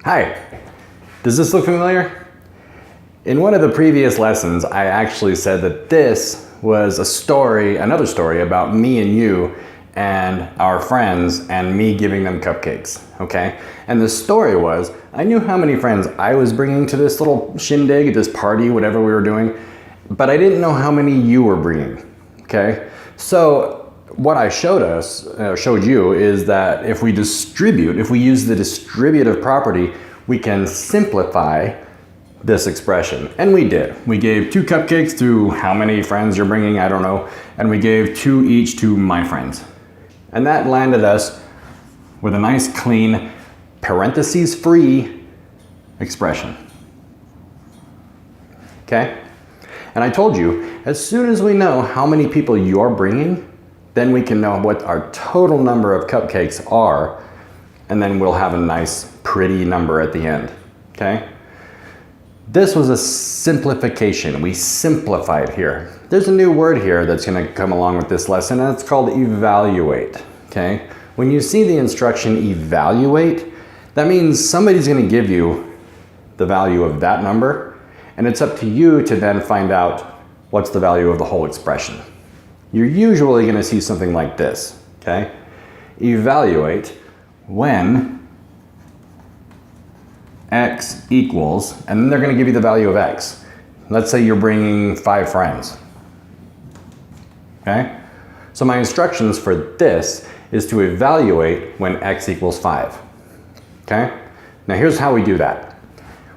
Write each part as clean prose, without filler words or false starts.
Hi, does this look familiar? In one of the previous lessons, I actually said that this was a story, another story about me and you and our friends and me giving them cupcakes, okay? And the story was, I knew how many friends I was bringing to this little shindig, this party, whatever we were doing, but I didn't know how many you were bringing, okay? So what I showed you is that if we use the distributive property, we can simplify this expression. And we did. We gave 2 cupcakes to how many friends you're bringing, I don't know, and we gave 2 each to my friends. And that landed us with a nice clean parentheses-free expression. Okay? And I told you, as soon as we know how many people you're bringing, then we can know what our total number of cupcakes are, and then we'll have a nice, pretty number at the end, okay? This was a simplification. We simplified here. There's a new word here that's gonna come along with this lesson, and it's called evaluate, okay? When you see the instruction evaluate, that means somebody's gonna give you the value of that number, and it's up to you to then find out what's the value of the whole expression. You're usually going to see something like this, okay? Evaluate when x equals, and then they're going to give you the value of x. Let's say you're bringing 5 friends, okay? So my instructions for this is to evaluate when x equals 5, okay? Now here's how we do that.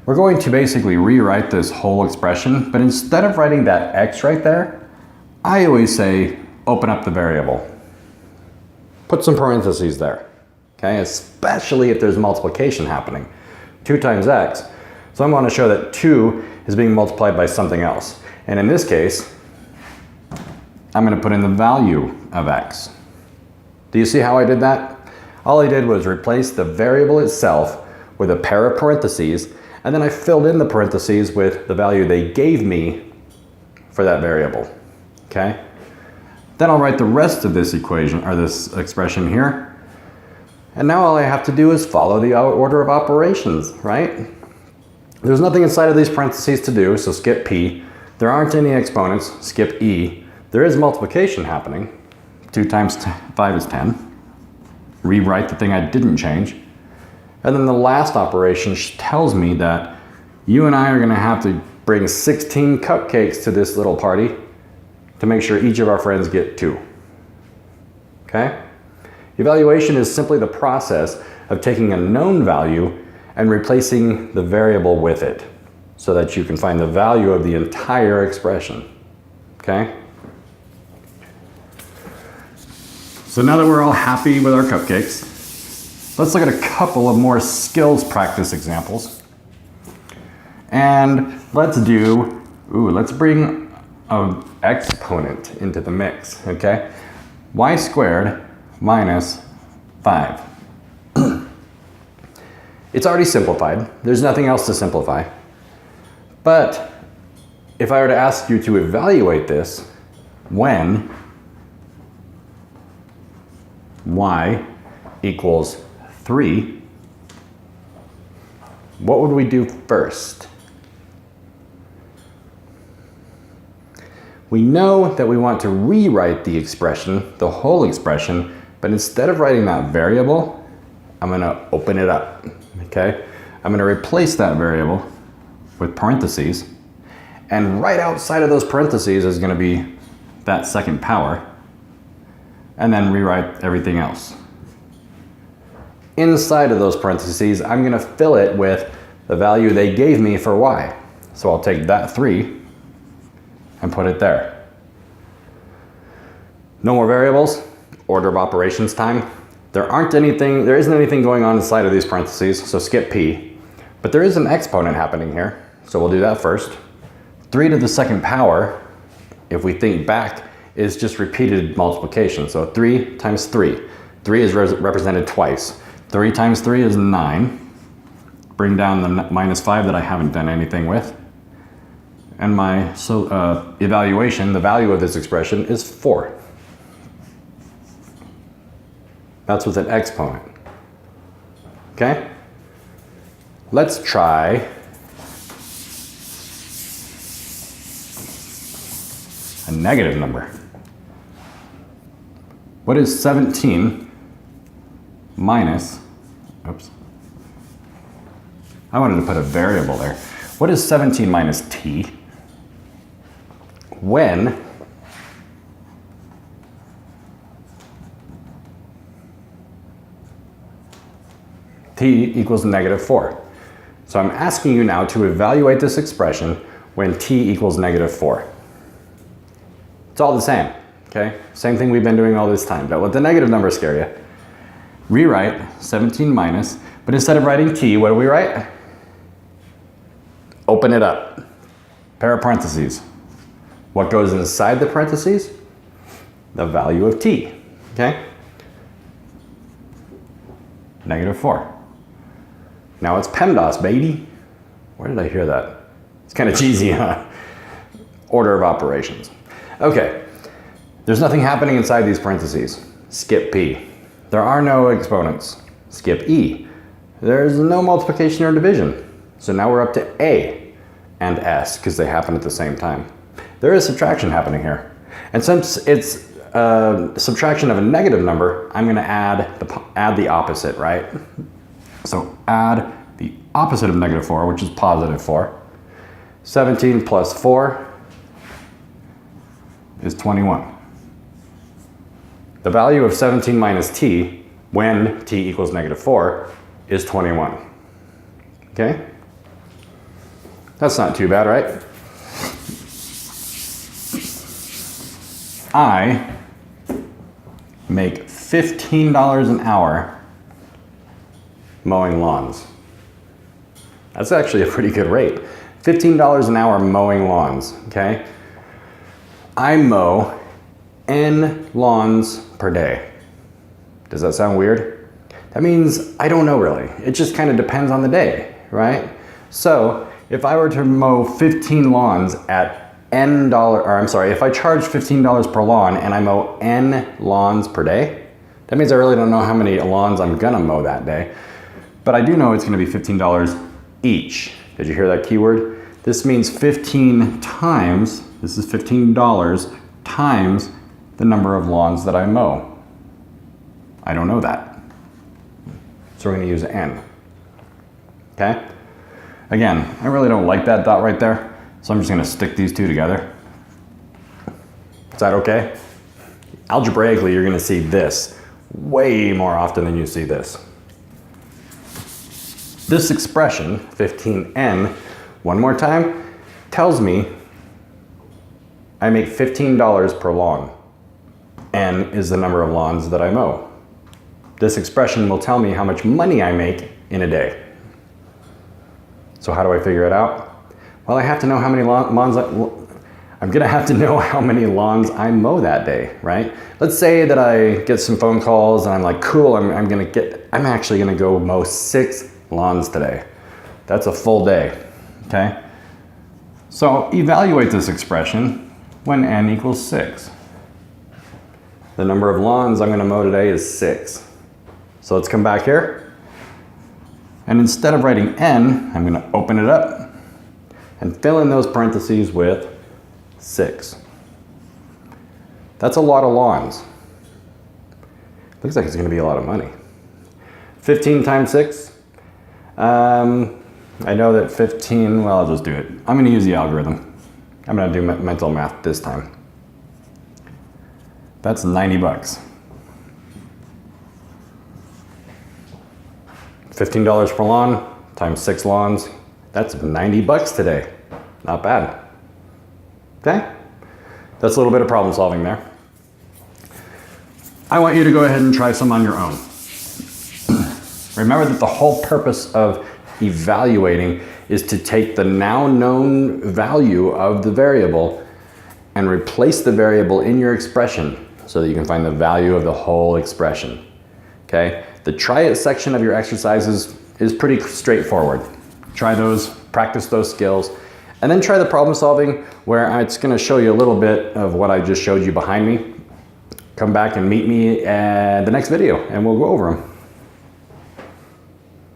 We're going to basically rewrite this whole expression, but instead of writing that x right there, I always say, open up the variable. Put some parentheses there, okay? Especially if there's multiplication happening. 2 times x. So I'm going to show that 2 is being multiplied by something else. And in this case, I'm going to put in the value of x. Do you see how I did that? All I did was replace the variable itself with a pair of parentheses, and then I filled in the parentheses with the value they gave me for that variable. Okay? Then I'll write the rest of this equation, or this expression here. And now all I have to do is follow the order of operations, right? There's nothing inside of these parentheses to do, so skip P. There aren't any exponents, skip E. There is multiplication happening. 2 times 5 is 10. Rewrite the thing I didn't change. And then the last operation tells me that you and I are gonna have to bring 16 cupcakes to this little party to make sure each of our friends get 2, okay? Evaluation is simply the process of taking a known value and replacing the variable with it so that you can find the value of the entire expression, okay? So now that we're all happy with our cupcakes, let's look at a couple of more skills practice examples. And let's bring an exponent into the mix, okay? Y squared minus 5. It's already simplified. There's nothing else to simplify. But if I were to ask you to evaluate this when y equals 3, what would we do first? We know that we want to rewrite the expression, the whole expression, but instead of writing that variable, I'm going to open it up, okay? I'm going to replace that variable with parentheses, and right outside of those parentheses is going to be that second power, and then rewrite everything else. Inside of those parentheses, I'm going to fill it with the value they gave me for y. So I'll take that 3 and put it there. No more variables, order of operations time. There isn't anything going on inside of these parentheses, so skip P. But there is an exponent happening here, so we'll do that first. 3 to the second power, if we think back, is just repeated multiplication. So 3 times 3. 3 is represented twice. 3 times 3 is 9. Bring down the minus 5 that I haven't done anything with. And my evaluation, the value of this expression is 4. That's with an exponent. Okay? let's try a negative number. What is 17 minus, oops, I wanted to put a variable there. What is 17 minus t when t equals -4? So I'm asking you now to evaluate this expression when t equals -4. It's all the same, okay? Same thing we've been doing all this time. Don't let the negative number scare you. Rewrite 17 minus, but instead of writing t, what do we write? Open it up. Pair of parentheses. What goes inside the parentheses? The value of t, okay? -4. Now it's PEMDAS, baby. Where did I hear that? It's kind of cheesy, huh? Order of operations. Okay, there's nothing happening inside these parentheses. Skip P. There are no exponents. Skip E. There's no multiplication or division. So now we're up to A and S because they happen at the same time. There is subtraction happening here. And since it's subtraction of a negative number, I'm going to add the opposite, right? So add the opposite of -4, which is +4. 17 plus 4 is 21. The value of 17 minus t when t equals -4 is 21. Okay? That's not too bad, right? I make $15 an hour mowing lawns. That's actually a pretty good rate. $15 an hour mowing lawns, okay? I mow N lawns per day. Does that sound weird? That means, I don't know really. It just kind of depends on the day, right? So if I were to mow 15 lawns at if I charge $15 per lawn and I mow N lawns per day, that means I really don't know how many lawns I'm gonna mow that day. But I do know it's gonna be $15 each. Did you hear that keyword? This means 15 times, this is $15 times the number of lawns that I mow. I don't know that. So we're gonna use N, okay? Again, I really don't like that dot right there, so I'm just gonna stick these two together. Is that okay? Algebraically, you're gonna see this way more often than you see this. This expression, 15n, one more time, tells me I make $15 per lawn. N is the number of lawns that I mow. This expression will tell me how much money I make in a day. So how do I figure it out? Well, I have to know how many lawns I'm gonna have to know how many lawns I mow that day, right? Let's say that I get some phone calls and I'm like, cool, I'm actually gonna go mow 6 lawns today. That's a full day, okay? So evaluate this expression when n equals 6. The number of lawns I'm gonna mow today is 6. So let's come back here. And instead of writing n, I'm gonna open it up and fill in those parentheses with 6. That's a lot of lawns. Looks like it's gonna be a lot of money. 15 times 6. I know that 15, well, I'll just do it. I'm gonna use the algorithm. I'm gonna do mental math this time. That's 90 bucks. $15 per lawn times 6 lawns. That's 90 bucks today. Not bad. Okay? That's a little bit of problem solving there. I want you to go ahead and try some on your own. Remember that the whole purpose of evaluating is to take the now known value of the variable and replace the variable in your expression so that you can find the value of the whole expression. Okay? The try it section of your exercises is pretty straightforward. Try those, practice those skills, and then try the problem solving where it's gonna show you a little bit of what I just showed you behind me. Come back and meet me at the next video and we'll go over them.